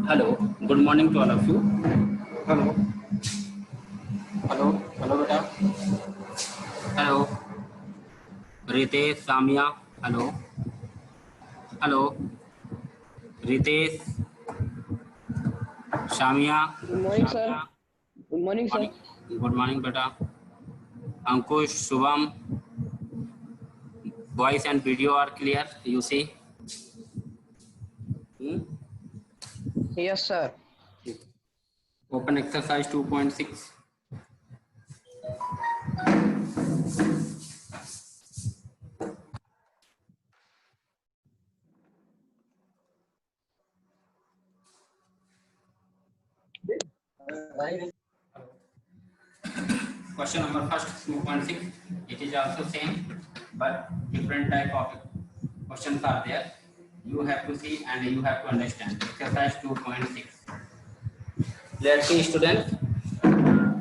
Hello, good morning to all of you. Hello. Hello, beta. Hello, Ritesh, Samia. Hello, Ritesh, Samia. Good morning, sir. Good morning, sir. Good morning, beta. Ankush, Shubham, voice and video are clear. You see? Yes, sir. Open exercise 2.6. Question number first 2.6. It is also same, but different type of questions are there. You have to see and you have to understand. Exercise 2.6. Let's see, students.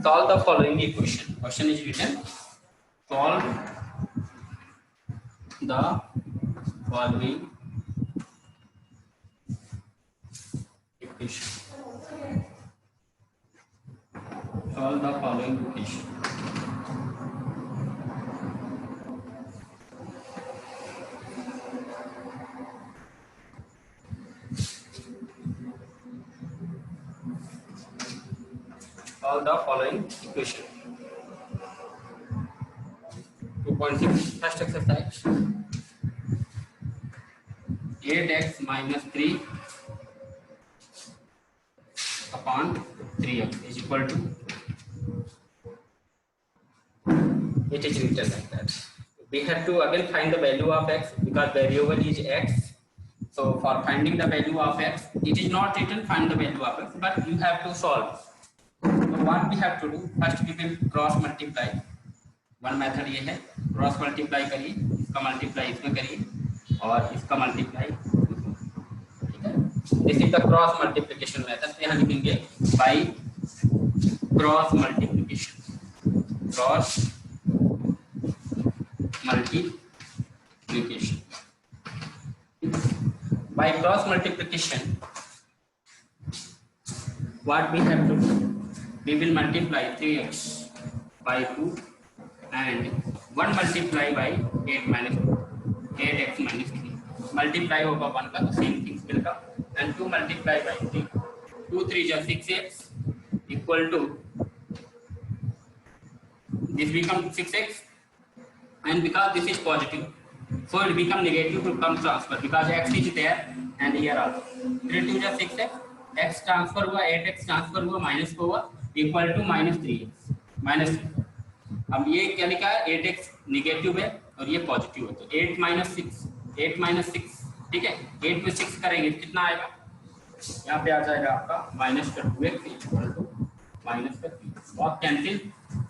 Solve the following equation. Question is written. Solve the following equation. Solve the following equation. Solve the following equation. 2.6. First exercise. 8x minus 3 upon 3x is equal to, it is written like that. We have to again find the value of x because variable is x. So for finding the value of x, it is not written find the value of x, but you have to solve. So what we have to do, first we will cross multiply. One method ये है, cross multiply करिए, इसका multiply इसमें करिए और इसका multiply, ठीक है। This is the cross multiplication method. यहाँ लिखेंगे by cross multiplication, cross multiplication. By cross multiplication, what we have to do? We will multiply 3x by 2 and 1 multiply by 8x minus 3. Multiply over 1 का same things will come and 2 multiply by 3. 2 3 is 6x equal to, this becomes 6x. And because this is positive, so it become negative to come transfer because x is there and here also. 3 2 is 6x, x transfer हुआ 8x transfer हुआ minus को हुआ equal to minus 3x minus 3. अब ये क्या लिखा है, 8x negative है और ये पॉजिटिव है, तो 8 minus 6, ठीक है। 8 में 6 करेंगे कितना आएगा, यहाँ पे आ जाएगा आपका माइनस का 2x इक्वल टू माइनस का 3 और cancel.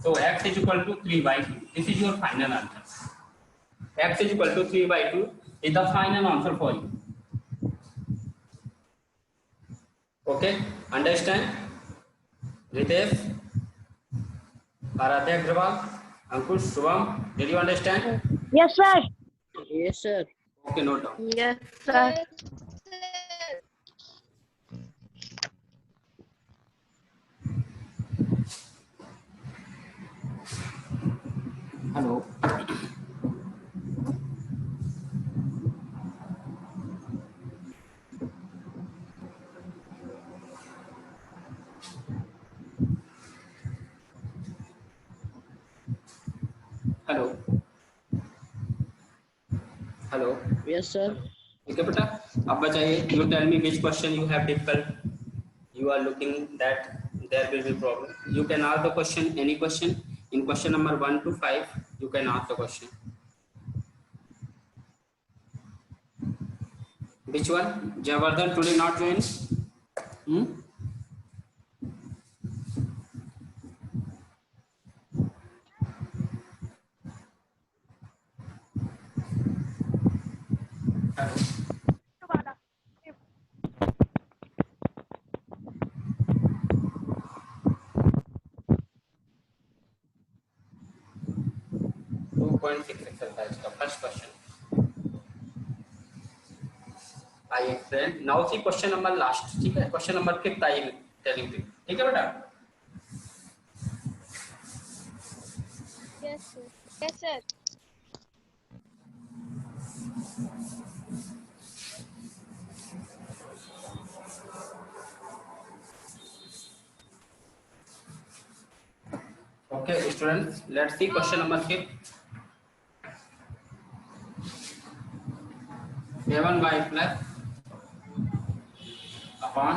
So x is equal to 3/2. This is your final answer. X is equal to 3/2 is the final answer for you. Okay, understand? Ritesh, Aradhya Agrawal, Ankush, Shubham, did you understand? Yes, sir. Yes, sir. Okay, note down. Yes, sir. Hello. Hello. Hello. Yes, sir. Okay, beta. अब बताइए, you tell me which question you have difficult. You are looking that there will be problem. You can ask the question, any question. In question number 1 to 5, you can ask the question. Which one? Javardhan today not join? Hmm? Hello. 2.6 exercise का first question. I explained. Now see question number last. ठीक है, question number 5 I am telling you. ठीक है बेटा? Yes, sir. Yes, sir. Okay, students. Let's see question number 6. 7y plus upon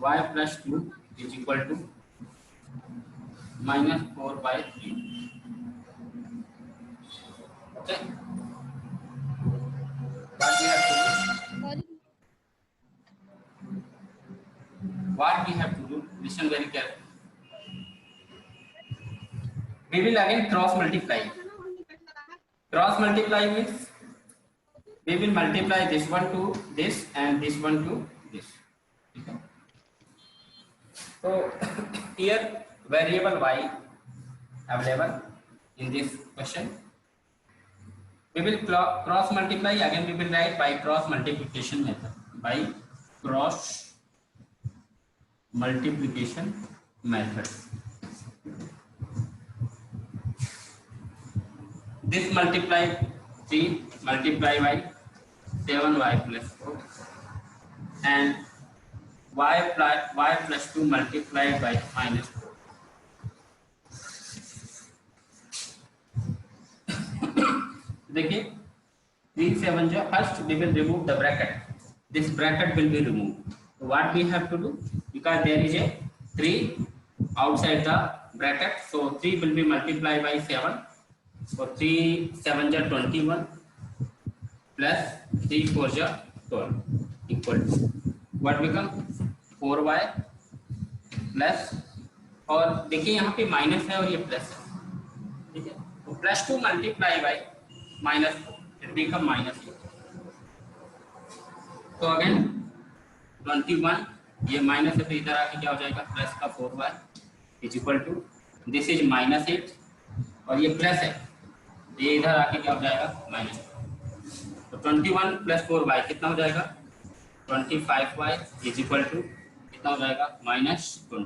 y plus 2 is equal to minus 4 by 3. Okay. What we have to do? Sorry. What we have to do? Listen very carefully. We will again cross multiply. Cross multiply means we will multiply this one to this and this one to this. Okay. So here variable y available in this question. We will cross multiply again. We will write by cross multiplication method. By cross multiplication method. This multiply 3 multiply by 7y plus 4 and y plus 2 multiplied by minus 4. देखिए 3 7 जो first we will remove the bracket. This bracket will be removed. So what we have to do, because there is a 3 outside the bracket, so 3 will be multiplied by 7. So 3 7 is 21 plus 3 4 is 12 equal to what become 4y plus, और देखिए यहाँ पे minus है और ये plus है, ठीक है, तो plus 2 multiply by minus 4 it become minus 8. तो अगेन 21 ये माइनस है तो इधर आके क्या हो जाएगा प्लस का 4y is equal to this is minus 8 और ये प्लस है ये इधर आके क्या हो जाएगा माइनस. तो 21 प्लस 4y कितना हो जाएगा 25y इज इक्वल टू कितना हो जाएगा माइनस 20.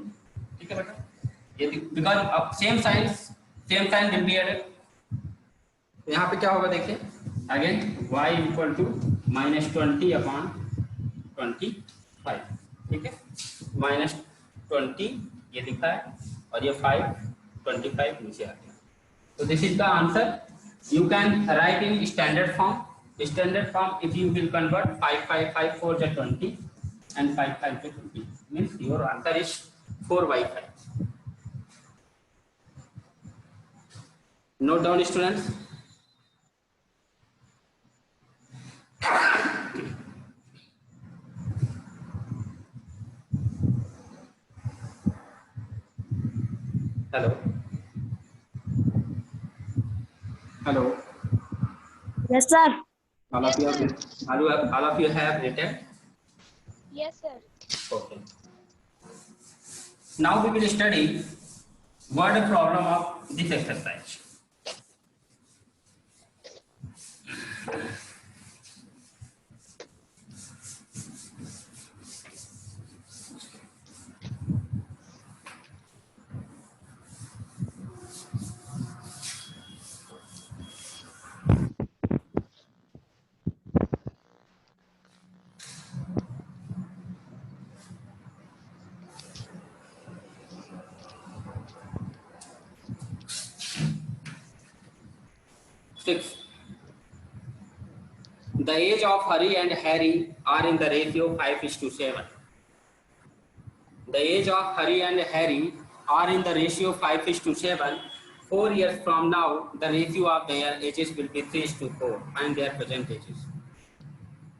ठीक है बेटा, ये बिकॉज अब same sign will be added. तो यहाँ पे क्या होगा देखिए again y equal to minus 20 upon 25. ठीक है, माइनस 20 ये लिखा है और ये 25 नीचे आ गया. तो this is the answer. You can write in standard form. Standard form, if you will convert 5 4 is 20 and 5 5 is 20, means your answer is 4/5. Note down, students. Hello. Hello. Yes, sir. All of you have written. Yes, sir. Okay. Now we will study word problem of this exercise. Six. The age of Hari and Harry are in the ratio 5:7. The age of Hari and Harry are in the ratio 5:7. 4 years from now, the ratio of their ages will be 3:4 and their present ages.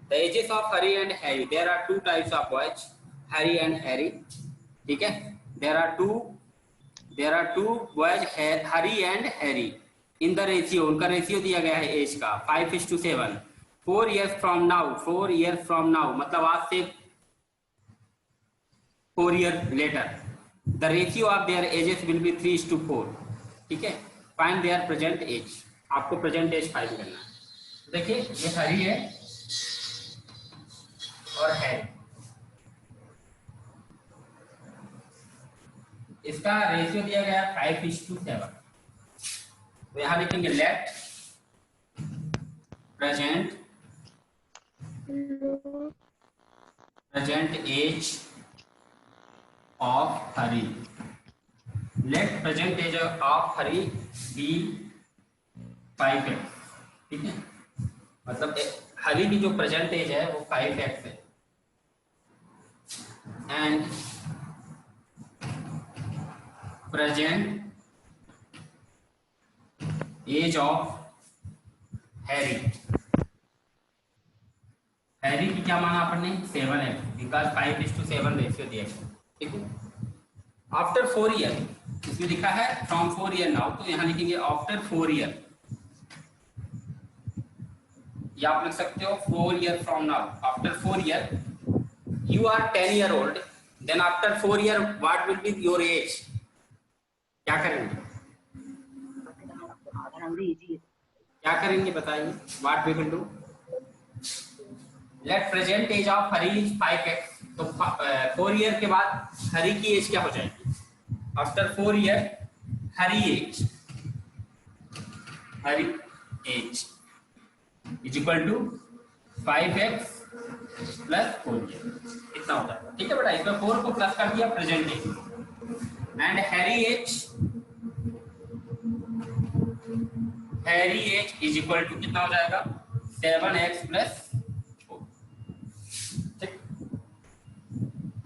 The ages of Hari and Harry. There are two types of boys, Harry and Harry. ठीक है? There are two boys, Hari and Harry. In the ratio, उनका ratio दिया गया है as का 5:7. 4 years from now मतलब आज से 4 years later, the ratio of their ages will be 3:4. ठीक है, find their present age. आपको present age फाइंड करना है. देखिए ये हरी है और हैरी। इसका रेशियो दिया गया 5:7। तो यहां लिखेंगे let present age of Hari. Let present age of Hari be 5x। ठीक है, मतलब हरी की जो प्रेजेंट एज है वो 5x है, and present age of Harry. Harry की क्या माना आपने 7x, बिकॉज 5:7 रेशियो दिया है। ठीक है, आफ्टर 4 ईयर, इसमें लिखा है फ्रॉम 4 ईयर नाउ, तो यहाँ लिखेंगे आफ्टर 4 ईयर, या आप लिख सकते हो 4 year from now. After 4 year you are 10 year old, then after 4 year what will be your age? क्या करेंगे, क्या करेंगे बताइए। What we will do? Let present age of Hari is 5x, तो 4 ईयर के बाद हरी की एज क्या हो जाएगी। After 4 year Harry age is equal to 5x plus 4 year, इतना होता है। ठीक है बेटा, इसमें 4 को प्लस कर दिया present age, and Harry age is equal to कितना हो जाएगा 7x प्लस 4। ठीक,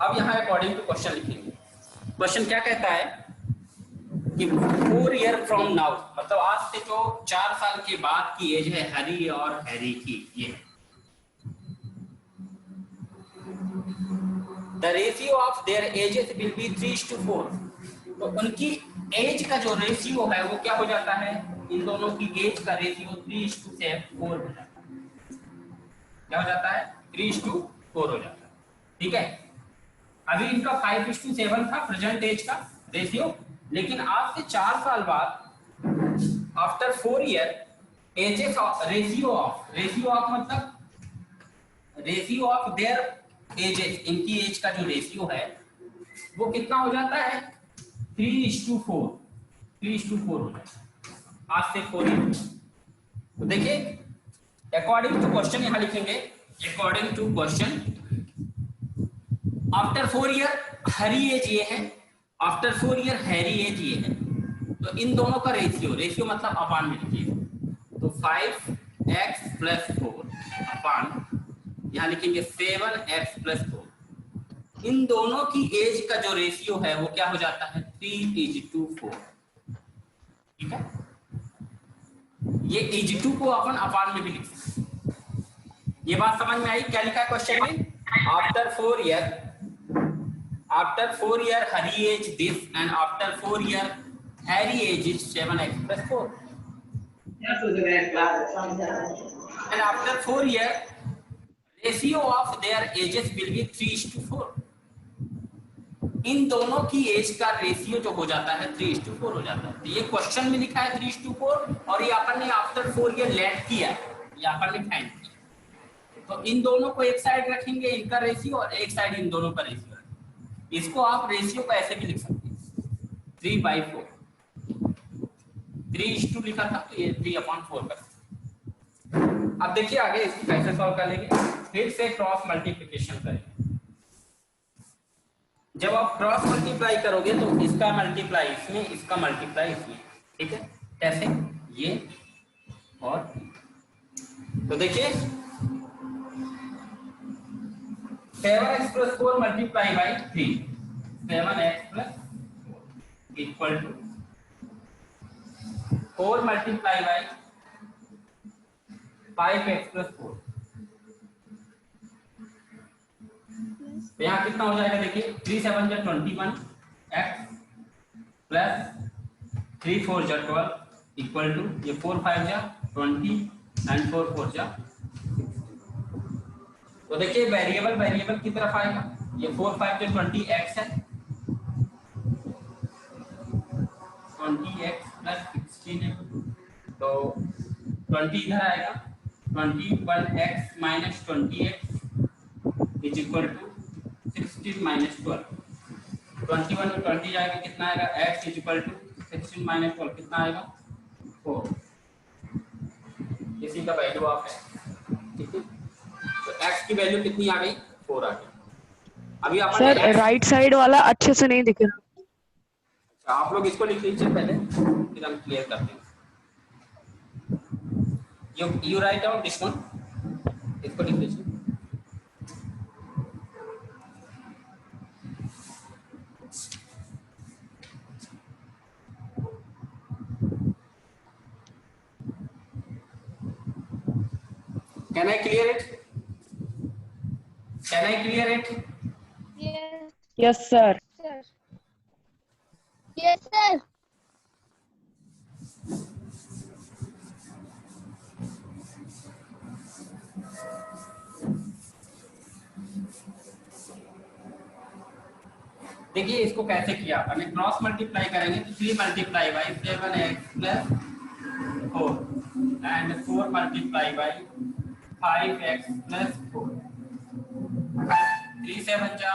अब यहाँ अकॉर्डिंग टू क्वेश्चन लिखेंगे। क्वेश्चन क्या कहता है कि 4 ईयर फ्रॉम नाउ, मतलब आज से जो 4 साल के बाद की एज है हरी और हैरी की, ये the ratio of their ages will be 3:4। तो उनकी एज का जो रेशियो है वो क्या हो जाता है, इन दोनों की एज का रेशियो 3:4 हो जाता है। क्या हो जाता है 3:4 हो जाता है। ठीक है, अभी इनका 5:7 था प्रेजेंट एज का रेशियो, लेकिन आज से 4 साल बाद after 4 year ages of ratio of मतलब रेशियो ऑफ देयर एजेस, इनकी एज का जो रेशियो है वो कितना हो जाता है 3:4 हो जाता है आज से 4 ईयर। तो देखिए अकॉर्डिंग टू क्वेश्चन यहां लिखेंगे, according to question after 4 year Harry age ये है, आफ्टर 4 ईयर हैरी एज ये है, तो इन दोनों का रेशियो मतलब अपान में लिखिए, तो 5x प्लस 4 अपान यहाँ लिखेंगे 7x प्लस 4। इन दोनों की एज का जो रेशियो है वो क्या हो जाता है 3:4। ठीक है, ये 3:2 को अपन अपान में भी लिख सकते हैं। ये बात समझ में आई, क्या लिखा है क्वेश्चन में, after 4 year Harry age this, and after 4 year Harry age is 7x plus 4, and after 4 year ratio of their ages will be 3:4। इन दोनों की एज का रेशियो जो हो जाता है 3:4 हो जाता है। तो ये क्वेश्चन में लिखा है 3:4, और ये अपन ने आफ्टर 4 ईयर लेट किया, ये अपन ने फाइंड किया। तो इन दोनों को एक साइड रखेंगे इनका रेशियो, और एक साइड इन दोनों का रेशियो रखेंगे। इसको आप रेशियो को ऐसे भी लिख सकते हैं 3/4, 3:2 लिखा था तो ये 3/4 कर। अब देखिए आगे इसको कैसे सॉल्व कर लेंगे, फिर से क्रॉस मल्टीप्लिकेशन करेंगे। जब आप क्रॉस मल्टीप्लाई करोगे तो इसका मल्टीप्लाई इसमें, इसका मल्टीप्लाई इसमें। ठीक है, कैसे, ये और तो देखिए 7x plus 4 multiply by 3, 7x plus 4 equal to 4 multiply by 5x plus 4। तो यहाँ कितना हो जाएगा देखिए 3 7 जा 21 x प्लस 3 4 जा 12 इक्वल टू ये 4 5 जा 20 एंड 4 4 जा। तो देखिए वेरिएबल की तरफ आएगा, ये 4 5 जा 20x है, 20x प्लस 16 है, तो 20 इधर आएगा, 21x minus 20x is equal to 16 minus 12। 21 में 20 जाएगा कितना आएगा, x is equal to 16 minus 12 कितना आएगा 4। इसी का वैल्यू ऑफ है, ठीक है। तो x की वैल्यू कितनी आ गई, 4 आ गई। अभी अपन ने सर x, राइट साइड वाला अच्छे से नहीं दिख रहा। अच्छा आप लोग इसको लिख लीजिए पहले, फिर हम क्लियर करते हैं। You write down this one, इसको लिख लीजिए। Can I clear it? Can I clear it? Yes, yes sir. sir. Yes, sir. देखिए इसको कैसे किया अपन, क्रॉस मल्टीप्लाई करेंगे तो 3 multiply by 7x plus 4 and 4 multiply by 5x plus 4, 3 7 जा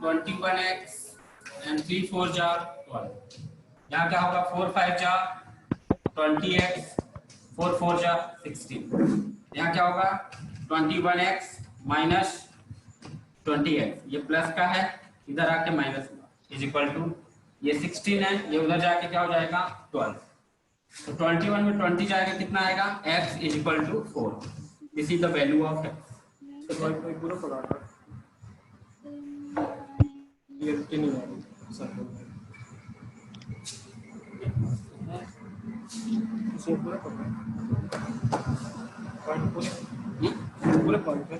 21x एंड 3 4 जा 12। यहाँ क्या होगा, 4 5 जा 20x, 4 4 जा 16। यहाँ क्या होगा 21x माइनस 20x, ये प्लस का है इधर आके माइनस होगा, इज इक्वल टू ये 16 है, ये उधर जाके क्या हो जाएगा 12। तो 21 में 20 जाएगा कितना आएगा, x is equal to 4। This is the value of x। तो कोई पूरा पढ़ा रहा ये नहीं आ रही सर, इसे पूरा पढ़ा पॉइंट पूरे पॉइंट पे,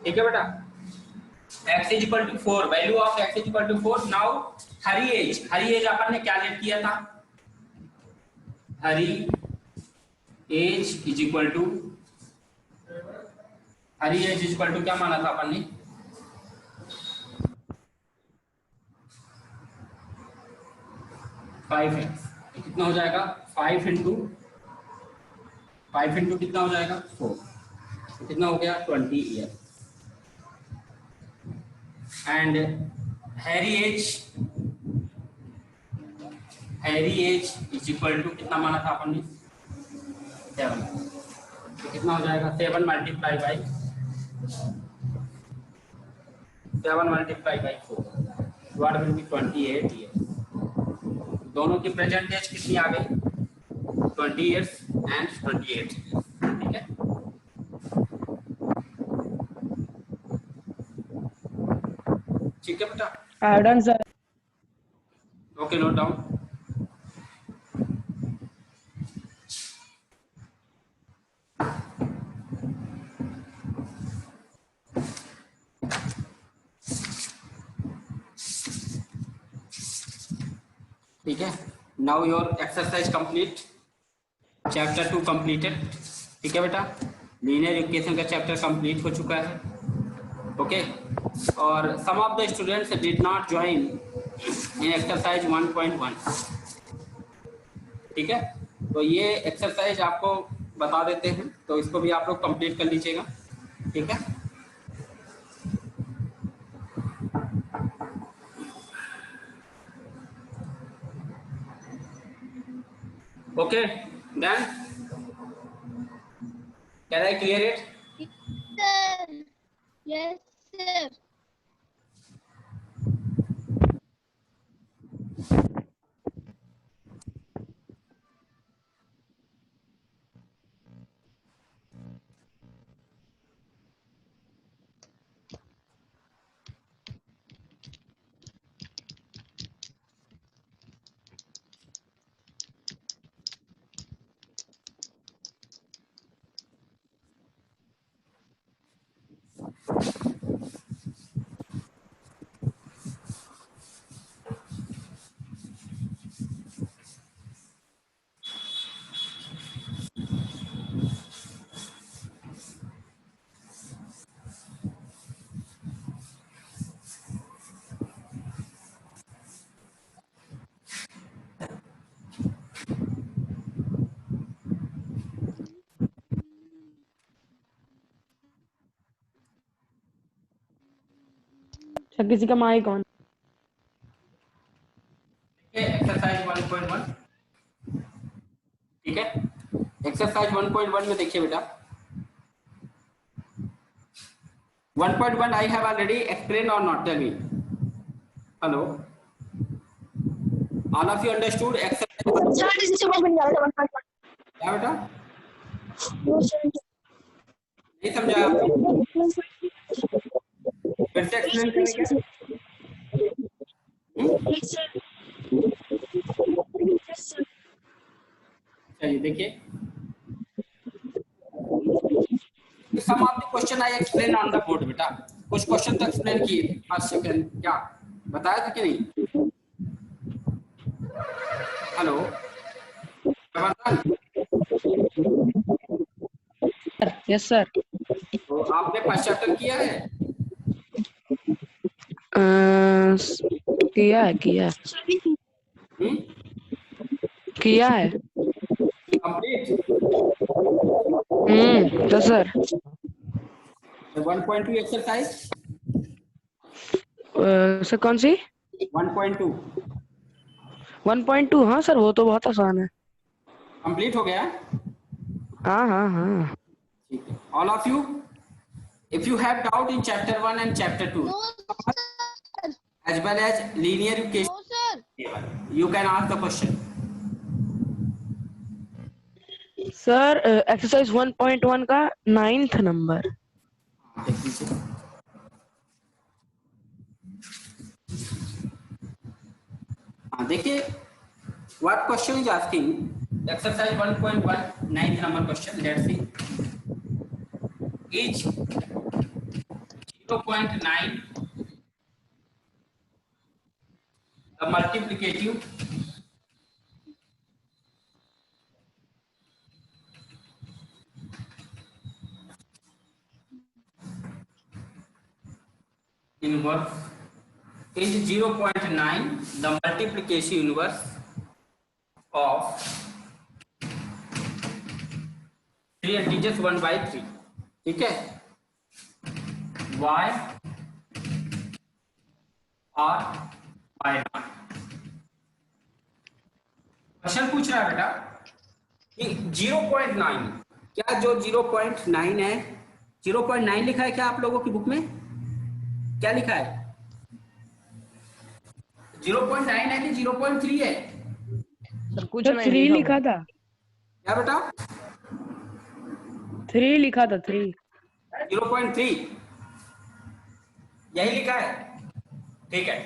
ठीक है बेटा। x is equal to 4, value of x is equal to 4। Now Hari age अपन ने क्या लेट किया था, Hari age is equal to, Hari age is equal to क्या माना था अपन ने, 5x। कितना हो जाएगा 5 इंटू 5 इंटू कितना हो जाएगा 4, तो कितना हो गया 20 year. And Harry age is equal to कितना माना था अपन ने 7, तो कितना हो जाएगा 7 multiply by 4, what will be 28 year. दोनों की प्रेजेंट एज कितनी आ गई 20 ईयर्स एंड 28, ठीक है। ठीक है बेटा, Aiden sir. Okay note down. ठीक है, now your exercise complete, chapter 2 completed. ठीक है बेटा, लीनियर इक्वेशन का चैप्टर कंप्लीट हो चुका है। ओके, और some of the students did not join in exercise 1.1। ठीक है, तो ये एक्सरसाइज आपको बता देते हैं, तो इसको भी आप लोग कंप्लीट कर लीजिएगा। ठीक है, okay then can I clear it? Sir. Yes, sir. Sir किसी का माइक ऑन। एक्सरसाइज 1.1, ठीक है। एक्सरसाइज 1.1 में देखिए बेटा, 1.1 I have already explained or not? Tell me. Hello. All of you understood exercise? Sir, this is too much when you are 1.1. क्या बेटा? No, sir. नहीं समझा आपने? फिर से एक्सप्लेन करेंगे क्या? Yes, sir. Yes, sir. चलिए देखिए, some of the question I explain on the board बेटा। कुछ क्वेश्चन तो एक्सप्लेन किए, फर्स्ट सेकंड क्या बताया था कि नहीं? Hello yes sir. तो आपने फर्स्ट चैप्टर किया है? किया है कंप्लीट? तो सर 1.2 एक्सरसाइज, सर कौन सी 1.2 1.2? हाँ सर वो तो बहुत आसान है। कंप्लीट हो गया? हाँ ठीक है। All of you, if you have doubt in chapter 1 and chapter 2 No, sir. as well as linear No, case, sir. you can ask the question. Sir exercise 1.1 का 9th नंबर। देख लीजिए। हाँ देखिए, what question is asking? Exercise 1.1 9th number question. Let's see. Each 0.9 the multiplicative inverse is 0.9 the multiplication inverse of 3 integers 1 by 3, ठीक है। y और y not. Question पूछ रहा है बेटा कि 0.9, क्या जो 0.9 है, 0.9 लिखा है क्या आप लोगों की बुक में? क्या लिखा है? 0.9 है कि 0.3 है? सर कुछ सर नहीं 3 लिखा था। क्या बेटा? 3 लिखा था 3। 0.3 यही लिखा है, ठीक है।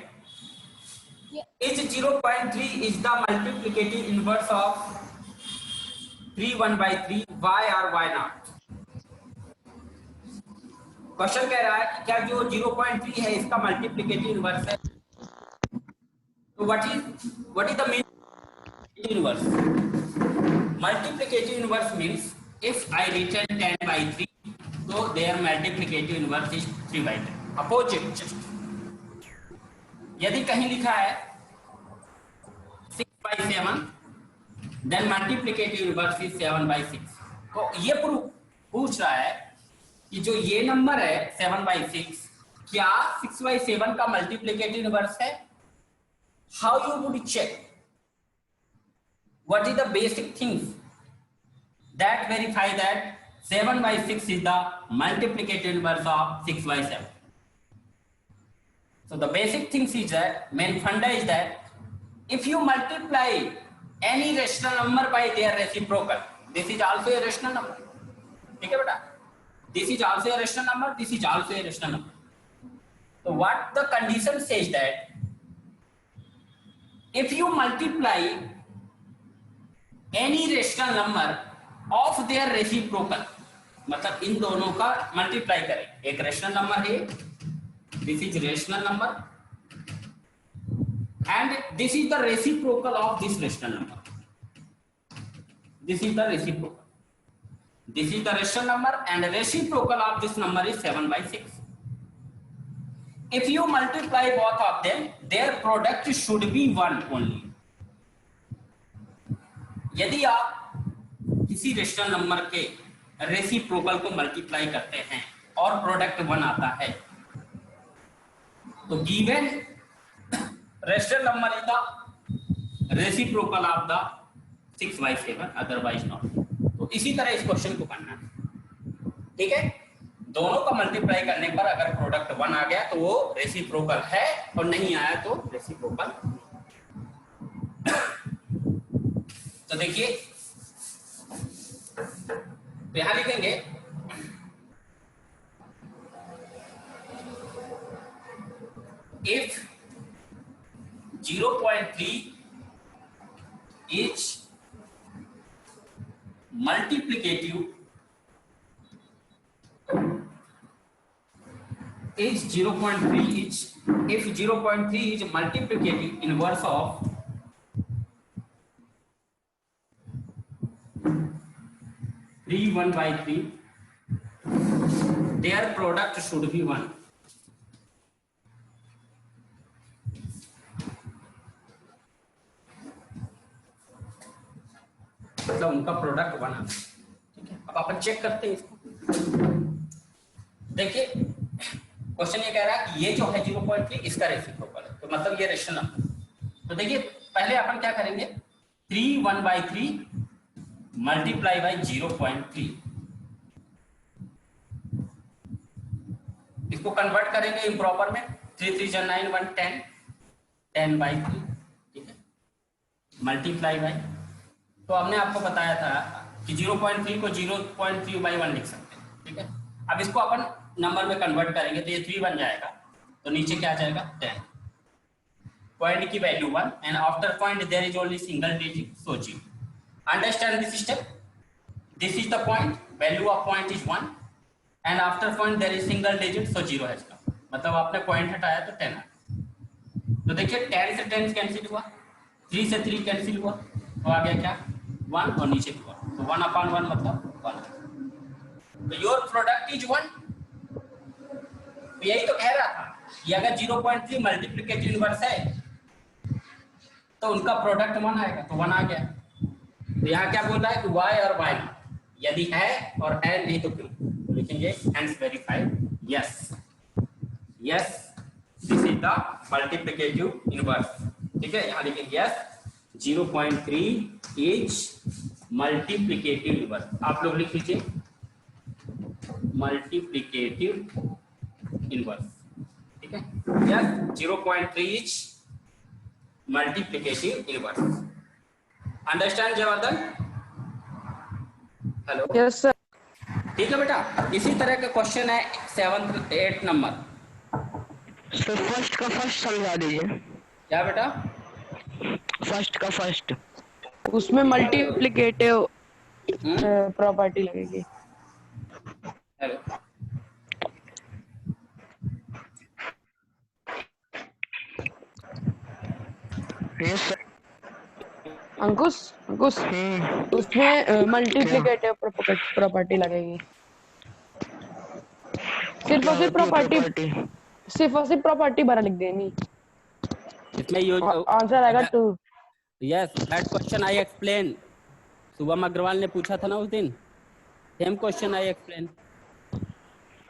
इस 0.3 is the multiplicative inverse of 3 1 by 3 y और y naught। क्वेश्चन कह रहा है कि क्या जो 0.3 है इसका मल्टीप्लिकेटिव इनवर्स है। तो what is the mean inverse? Multiplicative inverse means if I return 10 by 3 so their multiplicative inverse is 3 by 10। Opposite just, यदि कहीं लिखा है 6 by 7 then multiplicative inverse is 7 by 6। तो ये पूछ रहा है कि जो ये नंबर है 7 by 6 क्या 6 by 7 का मल्टीप्लिकेटिव इनवर्स है? How you would check? What is the basic things that verify that 7 by 6 is the multiplicative inverse of 6 by 7? So the basic things is that main funda is that if you multiply any rational number by their reciprocal, this is also a rational number, ठीक है बेटा? This is also a rational number, this is also a rational number. So what the condition says that if you multiply any rational number of their reciprocal, मतलब इन दोनों का multiply करें। एक rational number है, this is rational number and this is the reciprocal of this rational number. This is the reciprocal, this is the rational number and reciprocal of this number is 7 by 6। If you multiply both of them, their product should be 1 only। यदि आप किसी rational number के reciprocal को multiply करते हैं और product 1 आता है तो given rational number is the reciprocal of the 6/7, otherwise not. तो इसी तरह इस क्वेश्चन को करना है, ठीक है। दोनों का मल्टीप्लाई करने पर अगर प्रोडक्ट 1 आ गया तो वो रेसिप्रोकल है, और नहीं आया तो रेसिप्रोकल। तो देखिए, तो यहां लिखेंगे if 0.3 is multiplicative if 0.3 is multiplicative inverse of 3 1/3, their product should be 1. मतलब उनका प्रोडक्ट 1 है, ठीक है। अब अपन चेक करते हैं इसको। देखिए क्वेश्चन ये कह रहा है कि ये जो है 0.3 इसका रेसिप्रोकल है, तो मतलब ये रेशनल नंबर। तो देखिए पहले अपन क्या करेंगे, 3 1/3 मल्टीप्लाई बाई 0.3, इसको कन्वर्ट करेंगे इम्प्रॉपर में। 3 3 जा 9 1 10 10/3, ठीक है, मल्टीप्लाई बाई। तो हमने आपको बताया था कि 0.3 को 0.3/1 लिख सकते हैं, ठीक है। अब इसको अपन नंबर में कन्वर्ट करेंगे तो ये 3 बन जाएगा, तो नीचे क्या आ जाएगा 10। पॉइंट की value 1 and after point there is only single digit, so 0। Understand this step, this is the point, value of point is 1 and after point there is single digit, so 0 है इसका मतलब आपने पॉइंट हटाया तो 10 है। तो देखिए 10 से 10 कैंसिल हुआ, 3 से 3 कैंसिल हुआ, तो आ गया क्या 1 और नीचे भी 1, तो 1/1 मतलब 1। तो योर प्रोडक्ट इज 1। तो यही तो कह रहा था कि अगर 0.3 मल्टीप्लिकेटिव इनवर्स है तो उनका प्रोडक्ट 1 आएगा, तो 1 आ गया। तो यहाँ क्या बोल रहा है कि y और y यदि है और है नहीं तो क्यों, तो लिखेंगे hence verified yes, yes this is the multiplicative inverse, ठीक है। यहाँ लिखेंगे यस 0.3 इज मल्टीप्लिकेटिव इनवर्स। आप लोग लिख लीजिए मल्टीप्लिकेटिव इनवर्स, ठीक है। Yes 0.3 is multiplicative inverse. Understand Jaivardhan? Hello, yes sir. ठीक है बेटा। इसी तरह का क्वेश्चन है 7th 8 नंबर। सर फर्स्ट का फर्स्ट समझा दीजिए। क्या बेटा? फर्स्ट का फर्स्ट। उसमें मल्टीप्लिकेटिव प्रॉपर्टी लगेगी। Hello, yes sir. अंकुश उसमें मल्टीप्लिकेटिव प्रॉपर्टी लगेगी। सिर्फ और सिर्फ प्रॉपर्टी भरा लिख देनी। इसमें आंसर आएगा 2। Yes that question I explain, Shubham Agarwal ने पूछा था ना उस दिन, same question I explain.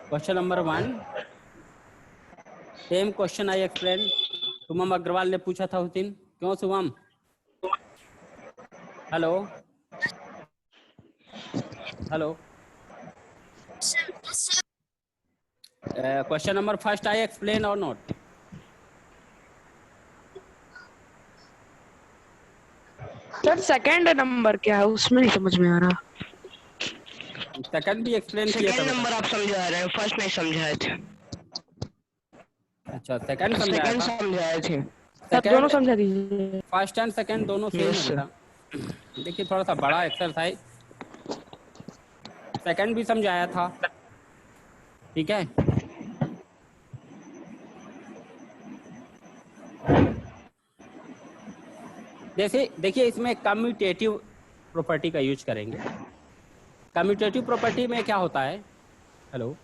Question number 1 same question I explain, Shubham Agarwal ने पूछा था उस दिन। क्यों Shubham? Hello hello, question number first I explain और नॉट? सर सेकंड नंबर क्या है उसमें नहीं समझ में आ रहा। सेकंड भी एक्सप्लेन किया था। सेकंड नंबर आप समझा रहे हैं, फर्स्ट नहीं समझाए थे। अच्छा सेकंड समझाया था। समझाए थे सर दोनों समझा दीजिए। फर्स्ट एंड सेकंड दोनों सेम Yes, है बेटा। देखिए थोड़ा सा बड़ा एक्सरसाइज, सेकंड भी समझाया था, ठीक है। जैसे देखिए इसमें कम्यूटेटिव प्रॉपर्टी का यूज करेंगे। कम्यूटेटिव प्रॉपर्टी में क्या होता है? Hello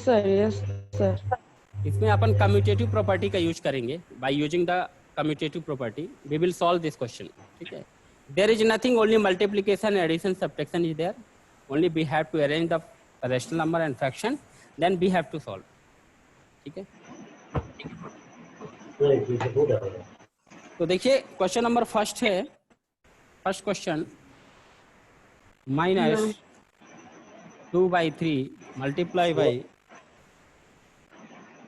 sir yes sir. इसमें अपन कम्यूटेटिव प्रॉपर्टी का यूज करेंगे। By using the commutative property we will solve this question, ठीक है। There is nothing, only multiplication addition subtraction is there, only we have to arrange the rational number and fraction, then we have to solve. ठीक है। तो देखिए question number first है, first question -2/3 multiply by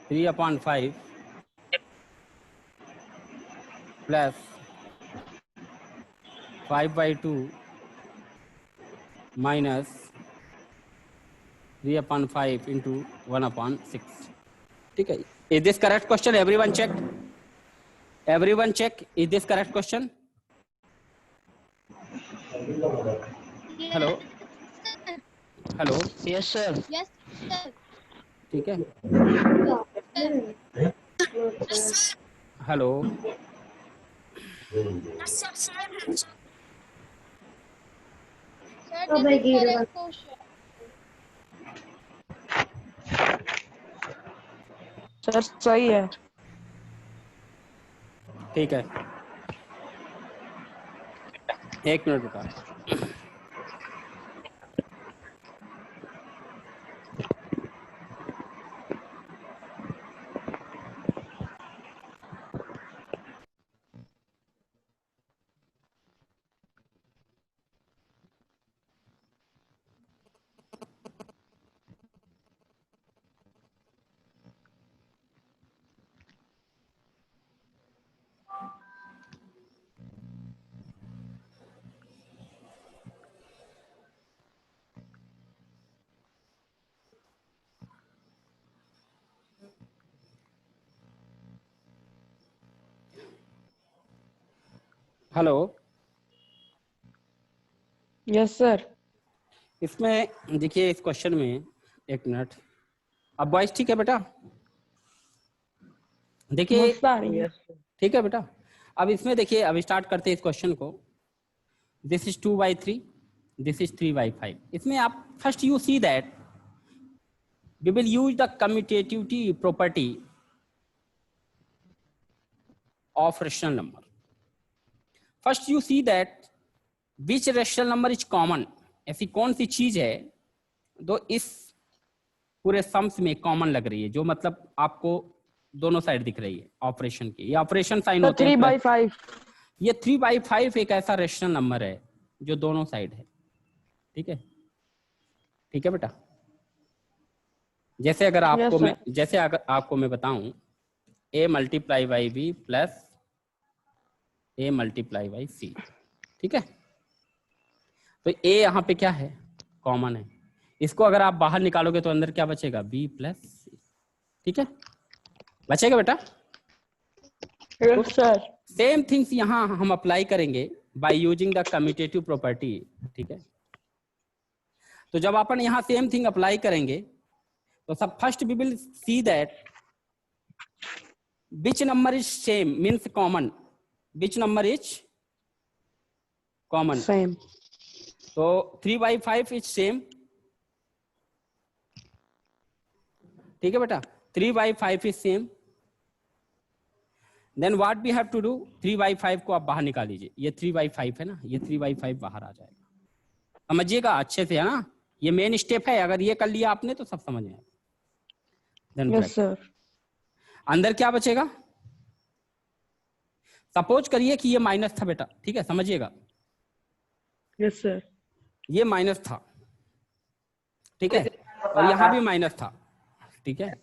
3/5 plus 5/2 minus 3/5 into 1/6। ठीक है, is this correct question? Everyone check, everyone check, is this correct question? Hello hello, yes sir. Yes, sir. ठीक है, hello Sir, Oh this my is God. correct question. Sir सही है। ठीक है, एक minute रुका। Hello, yes sir. इसमें देखिए इस क्वेश्चन में, एक मिनट, अब वॉइस ठीक है बेटा? देखिए मस्त आ रही है। ठीक है बेटा, अब इसमें देखिए, अब स्टार्ट करते हैं इस क्वेश्चन को। This is 2/3, this is 3/5। इसमें आप first you see that we will use the commutativity property of rational number. First you see that which rational number is common, ऐसी कौन सी चीज है जो इस पूरे सम्स में कॉमन लग रही है, जो मतलब आपको दोनों साइड दिख रही है ऑपरेशन की। ये ऑपरेशन साइन होते हैं। 3/5। ये 3/5 एक ऐसा रेशनल नंबर है जो दोनों साइड है। ठीक है, ठीक है बेटा। जैसे अगर आपको Yes, मैं जैसे अगर आपको मैं बताऊं a multiply by b plus a multiply by c. ठीक है, तो a यहाँ पे क्या है, कॉमन है। इसको अगर आप बाहर निकालोगे तो अंदर क्या बचेगा, b प्लस सी। ठीक है, बचेगा बेटा। Yes, sir. सेम थिंग्स यहाँ हम अप्लाई करेंगे by using the commutative property. ठीक है, तो जब अपन यहाँ सेम थिंग अप्लाई करेंगे तो सब first we will see that which number is same means common, which number is common. Same. तो 3/5 इज सेम। ठीक है बेटा, 3/5 is same. Then what we have to do, 3/5 को आप बाहर निकाल लीजिए। ये 3/5 है ना, ये 3/5 बाहर आ जाएगा। समझिएगा अच्छे से, है ना, ये मेन स्टेप है। अगर ये कर लिया आपने तो सब समझ में आएगा। Yes, sir. अंदर क्या बचेगा, सपोज करिए कि ये माइनस था बेटा। ठीक है, समझिएगा, Yes, sir. ये माइनस था। ठीक है, और यहां भी माइनस था। ठीक है,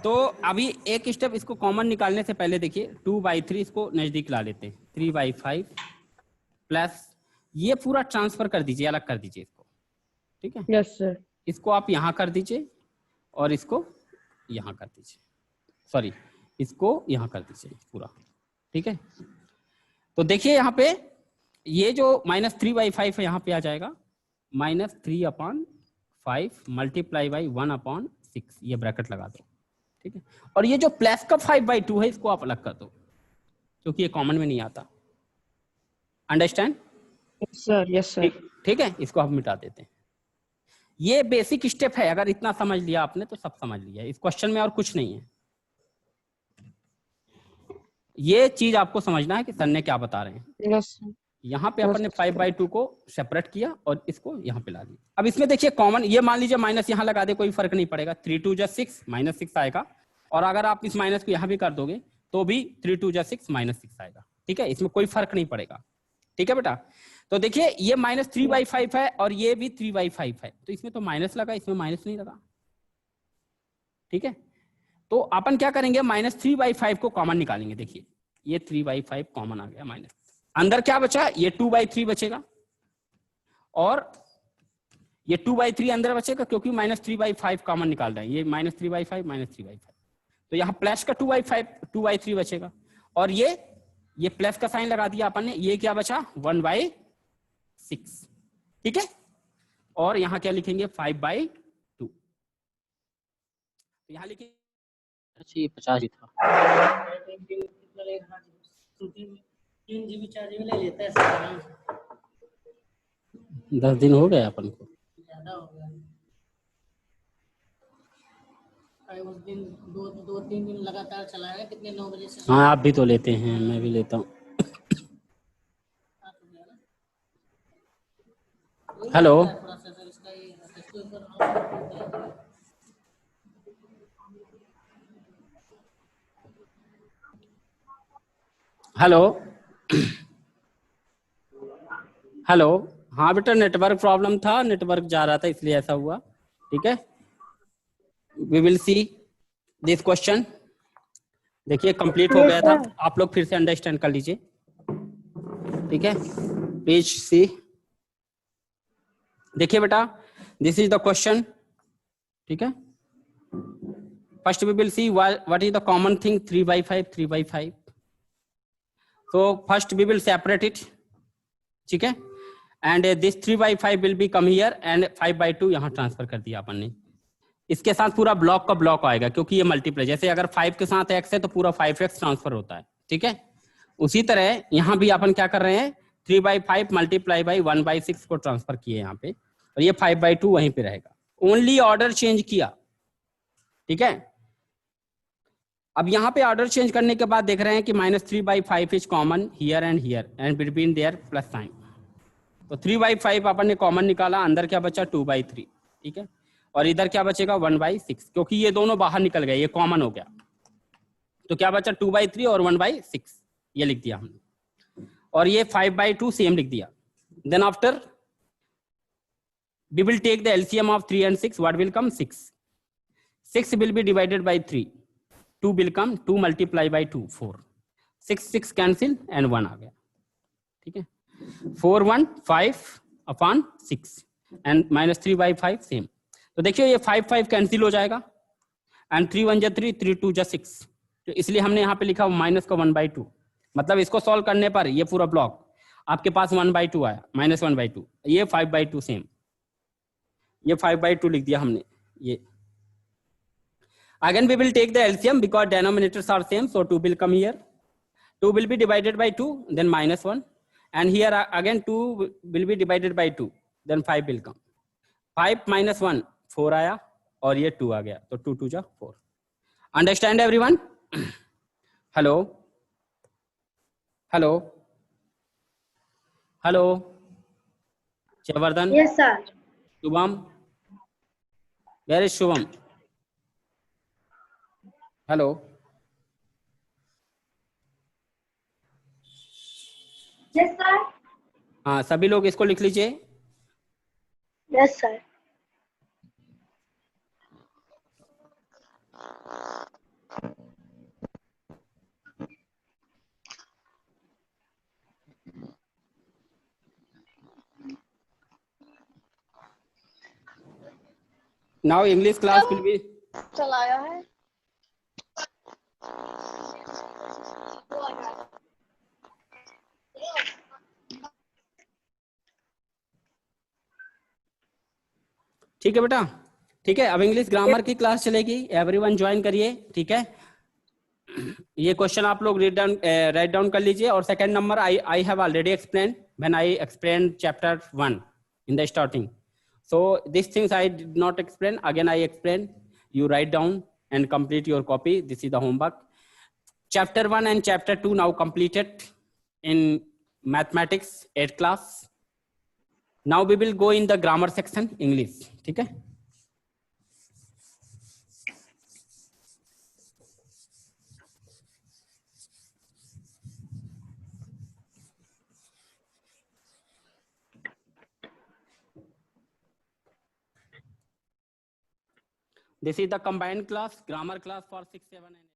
तो अभी एक स्टेप इसको कॉमन निकालने से पहले देखिए 2/3 इसको नजदीक ला लेते हैं। 3/5 प्लस ये पूरा ट्रांसफर कर दीजिए, अलग कर दीजिए इसको। ठीक है, Yes, sir. इसको आप यहां कर दीजिए और इसको यहां कर दीजिए, सॉरी इसको यहां कर दीजिए पूरा। ठीक है, तो देखिए यहाँ पे ये जो -3/5 है यहाँ पे आ जाएगा -3/5 मल्टीप्लाई बाई 1/6, ये ब्रैकेट लगा दो। ठीक है, और ये जो प्लस का 5/2 है इसको आप अलग कर दो क्योंकि ये कॉमन में नहीं आता। Understand? Yes, sir. Yes, sir. ठीक है, इसको हम मिटा देते हैं। ये बेसिक स्टेप है, अगर इतना समझ लिया आपने तो सब समझ लिया। इस क्वेश्चन में और कुछ नहीं है। ये चीज आपको समझना है कि सर ने क्या बता रहे हैं। Yes, sir. यहाँ पे अपन ने 5/2 को सेपरेट किया और इसको यहाँ पे ला दिया। अब इसमें देखिए कॉमन, ये मान लीजिए माइनस यहाँ लगा दे, कोई फर्क नहीं पड़ेगा। 3 2 जा 6 -6 आएगा, और अगर आप इस माइनस को यहाँ भी कर दोगे तो भी 3 2 जा 6 -6 आएगा। ठीक है, इसमें कोई फर्क नहीं पड़ेगा। ठीक है बेटा, तो देखिए ये -3/5 है और ये भी 3/5 है, तो इसमें तो माइनस लगा, इसमें माइनस नहीं लगा। ठीक है, तो अपन क्या करेंगे, -3/5 को कॉमन निकालेंगे। देखिए ये 3/5 कॉमन आ गया, माइनस अंदर क्या बचा, ये 2/3 बचेगा, और ये 2/3 अंदर बचेगा क्योंकि -3/5 कॉमन निकाल रहे हैं। ये -3/5 -3/5, तो यहाँ प्लस का 2/3 बचेगा, और ये प्लस का साइन लगा दिया अपन ने। ये क्या बचा, 1/6। ठीक है, और यहाँ क्या लिखेंगे, 5/2। यहाँ लिखेंगे अच्छा ये 50 ही था। 3 GB 4 GB ले लेता है आराम से। 10 दिन हो गए अपन को। ज्यादा हो गया। उस दिन 2-3 दिन लगातार चलाया, कितने 9 बजे से। हाँ आप भी तो लेते हैं, मैं भी लेता हूँ। हेलो प्रोसेसर इसका ये इसके ऊपर। हेलो हेलो, हाँ बेटा नेटवर्क प्रॉब्लम था, नेटवर्क जा रहा था इसलिए ऐसा हुआ। ठीक है, we will see this question. देखिए कंप्लीट हो गया था, आप लोग फिर से अंडरस्टैंड कर लीजिए। ठीक है, पेज सी। देखिए बेटा, दिस इज द क्वेश्चन। ठीक है, first we will see what is the common thing 3/5 3/5। So first we will separate it. ठीक है, and this 3/5 will be come here and 5/2 यहाँ ट्रांसफर कर दिया अपन ने। इसके साथ पूरा ब्लॉक का ब्लॉक आएगा क्योंकि ये मल्टीप्लाई, जैसे अगर 5 के साथ x है तो पूरा 5x ट्रांसफर होता है। ठीक है, उसी तरह यहाँ भी अपन क्या कर रहे हैं, 3/5 मल्टीप्लाई बाई 1/6 को ट्रांसफर किए यहाँ पे, और ये 5/2 वहीं पे रहेगा, ओनली ऑर्डर चेंज किया। ठीक है, अब यहाँ पे ऑर्डर चेंज करने के बाद देख रहे हैं कि -3/5 is common here and between their plus sign. तो 3/5 अपन ने कॉमन निकाला, अंदर क्या बचा 2/3। ठीक है, और इधर क्या बचेगा 1/6, क्योंकि ये दोनों बाहर निकल गए, ये कॉमन हो गया, तो क्या बचा 2/3 और 1/6, ये लिख दिया हमने, और ये 5/2 सेम लिख दिया। Then after we will take the LCM of 3 and 6, what will come 6। 6 will be divided by 3, 2 will come, 2 multiply by 2 4, 6 cancel and 1 आ गया। ठीक है, 4 1 5 upon 6 and -3/5 सेम। तो देखिए ये 5 कैंसिल हो जाएगा, एंड 3 1 जा 3 3 2 जा 6, तो इसलिए हमने यहाँ पे लिखा माइनस का 1/2। मतलब इसको सॉल्व करने पर ये पूरा ब्लॉक आपके पास 1/2 आया, -1/2, ये 5/2 सेम, ये 5/2 लिख दिया हमने। ये again we will take the LCM because denominators are same, so 2 will come here, 2 will be divided by 2, then -1, and here again 2 will be divided by 2, then 5 will come, 5 - 1 4 आया, और ये 2 आ गया, तो 2 2 जा 4। Understand everyone? Hello hello hello, Jayvardhan, Yes, sir. Shubham, where is Shubham? Hello, Yes, sir. हाँ सभी लोग इसको लिख लीजिए। Yes, sir. Now English class will be, चलाया है। ठीक है बेटा, ठीक है। अब इंग्लिश ग्रामर की क्लास चलेगी, एवरीवन ज्वाइन करिए। ठीक है, ये क्वेश्चन आप लोग राइट डाउन कर लीजिए। और second number, I have already explain when I explain chapter 1 in the starting, so this things I did not explain, again I explain, you write down and complete your copy. This is the homework. Chapter 1 and chapter 2 now completed in mathematics 8th class. Now we will go in the grammar section English. ठीक है. This is the combined class, grammar class for 6, 7 and 8.